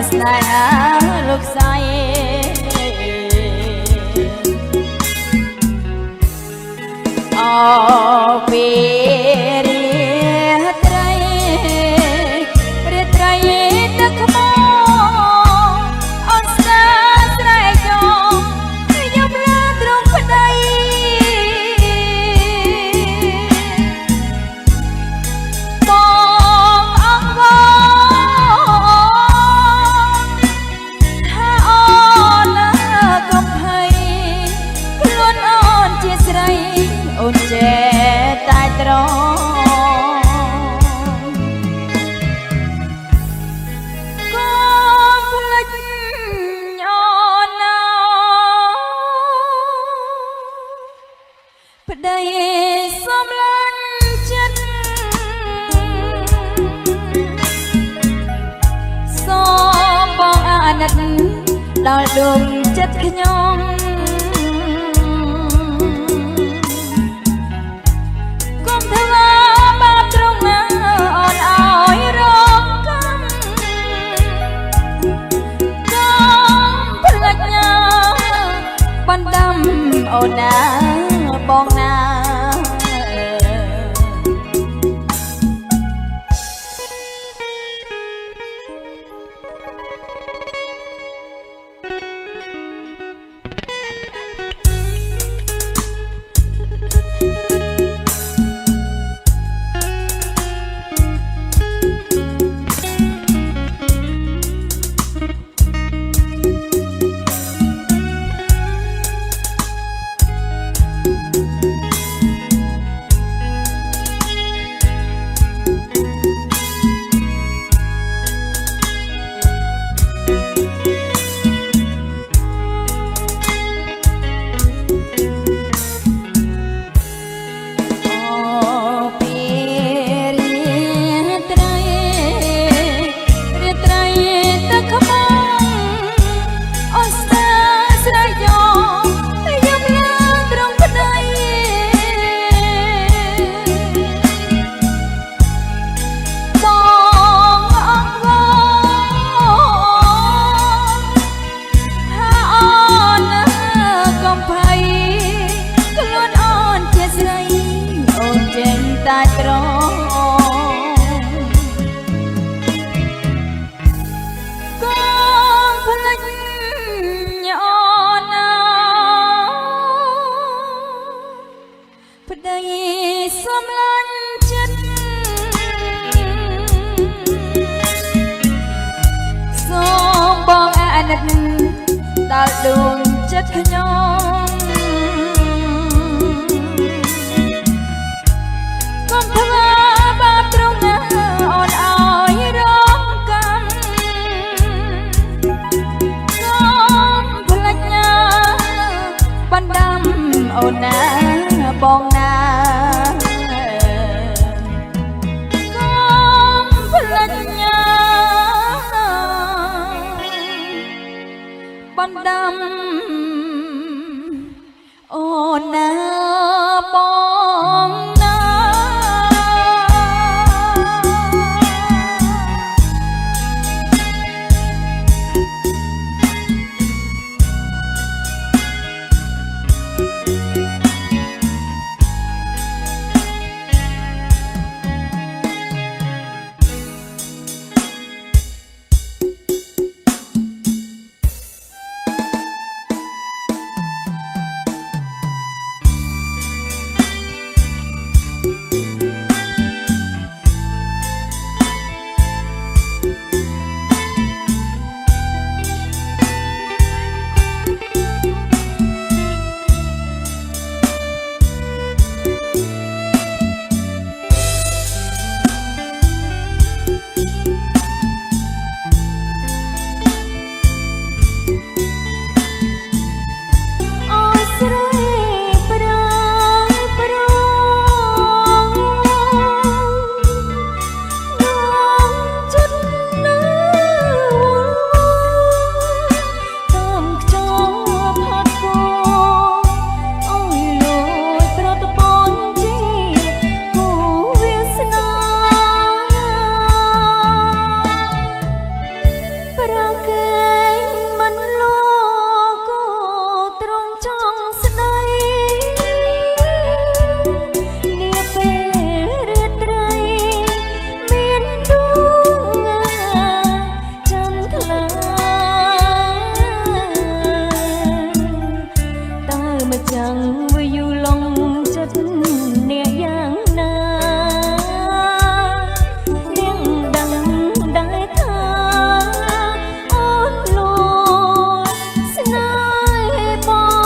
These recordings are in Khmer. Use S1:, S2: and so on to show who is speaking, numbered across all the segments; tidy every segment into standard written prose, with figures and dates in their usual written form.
S1: ស្នេហាលោកស្រីអូពេលរាត្រីទឹកខ្មោអូនស្នេហ៍ស្រែកយំខ្ញុំលើទ្រង់ប្តីបងអងវថាអូនណាកំភៃខ្លួនអូនជាស្រីអូនចេះតែត្រង់ប្តីសំឡាញ់ចិត្តសូមបងអាណិតដល់ដួងចិត្តខ្ញុំកុំធ្វើបាបត្រង់ណាអូនឲ្យរងកម្មកុំភ្លេចណាបណ្ដាំអូនណាបងណាតែត្រង់កុំភ្លេចអូនណាប្តីសំឡាញ់ចិត្តសូមបងអាណិតដល់ដួងចិត្តខ្ញុំអូនណាបងណាកុំភ្លេចណាបណ្ដាំអូនណាបងណា mà chẳng với yêu lòng chất nè yang na niềng đắng đái tha ôn lùa snai bong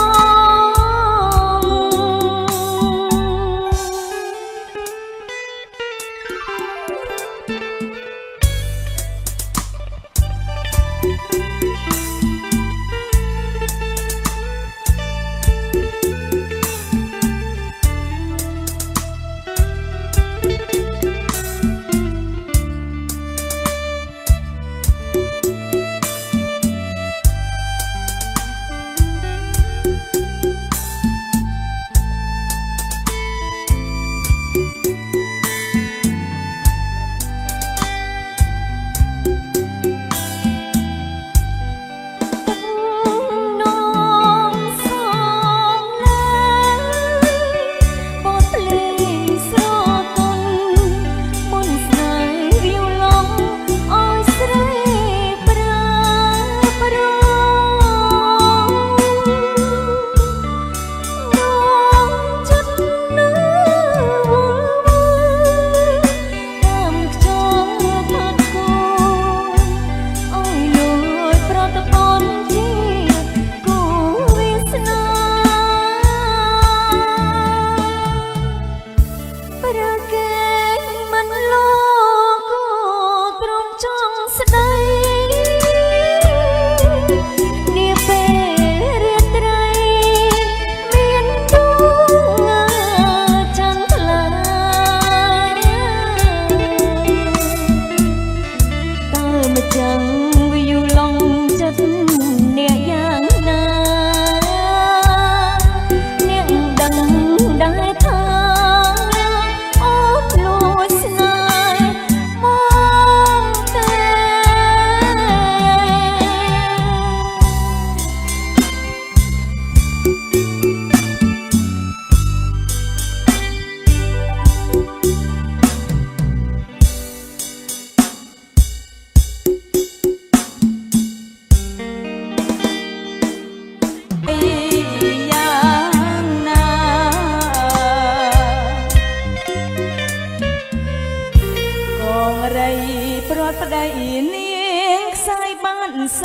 S1: ប្តីនាងខ្សែបានស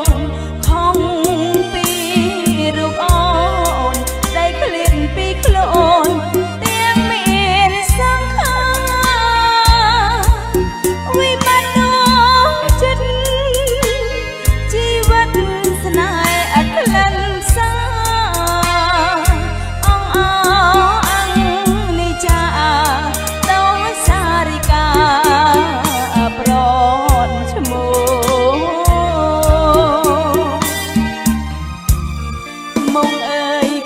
S1: ងខំពីរូបអូនได้ឃ្លានពីខ្លួនទាំងមានសង្ខារវិបត្តិដងចិត្តជីវិតស្នេហ៍អត់ក្លិនផ្សាអងអងនេះចាដោយសារិកា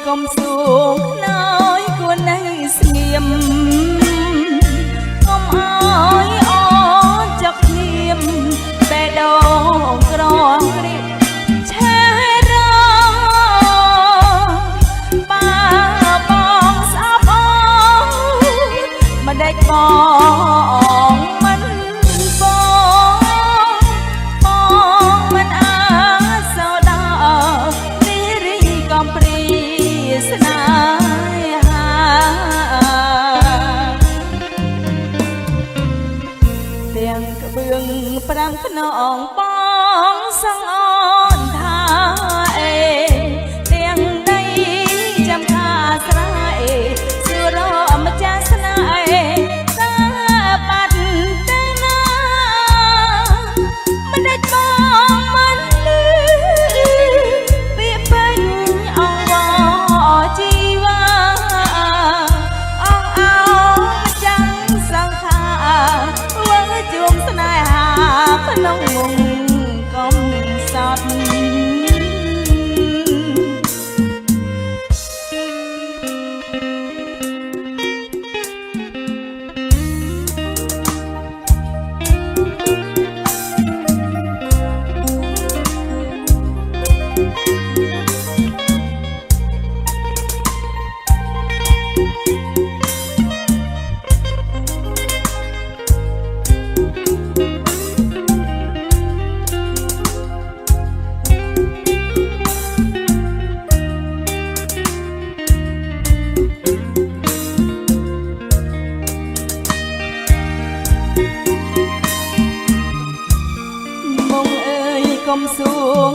S1: កុំសួងខ្នើយគួរនៅស្ងៀមកុំអើយអត់ចុកធៀមបែដងក្រងរៀបឆែរបាបងស្អប់អងមិនដេចបងមិនបងមិនអាចសោដានារីកំព្រីស្នេហាទាំងក្បឿង5ខ្នងបងសងអូនថាអេទាំងដីចាំខាស្រែសួរម្ចាស់ស្នេហ៍សាបាត់ទៅណាមិនដេចបងមិនលឺពាក្យពេញអងវជីវាអងអោចាំសង្ខារវងជុំស្នេហាក្នុងងង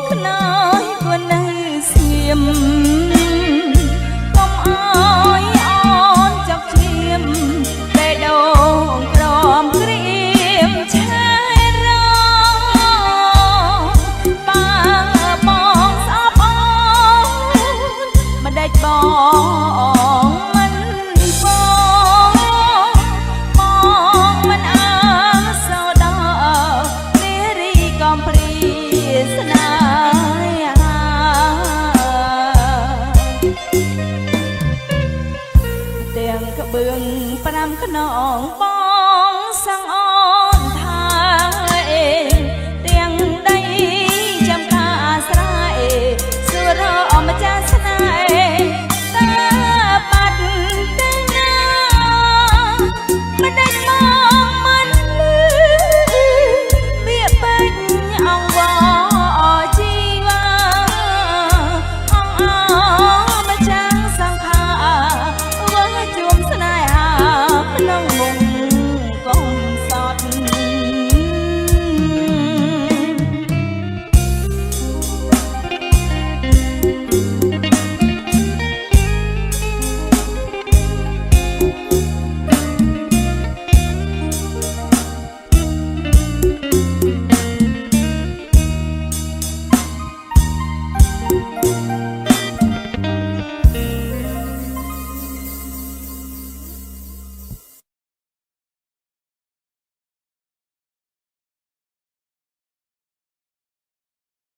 S1: ខ្នើយគួរនៅស្ងៀមកុំអើយអូនចាប់ឈាមបេះដូងក្រំក្រៀមឆាយរបើបងស្អប់អូនមិនដេចបងមិនបងមិនអើសោដល់នារីកំព្រាស្នេហាទាំងក្បឿង5ខ្នងបងសង្អ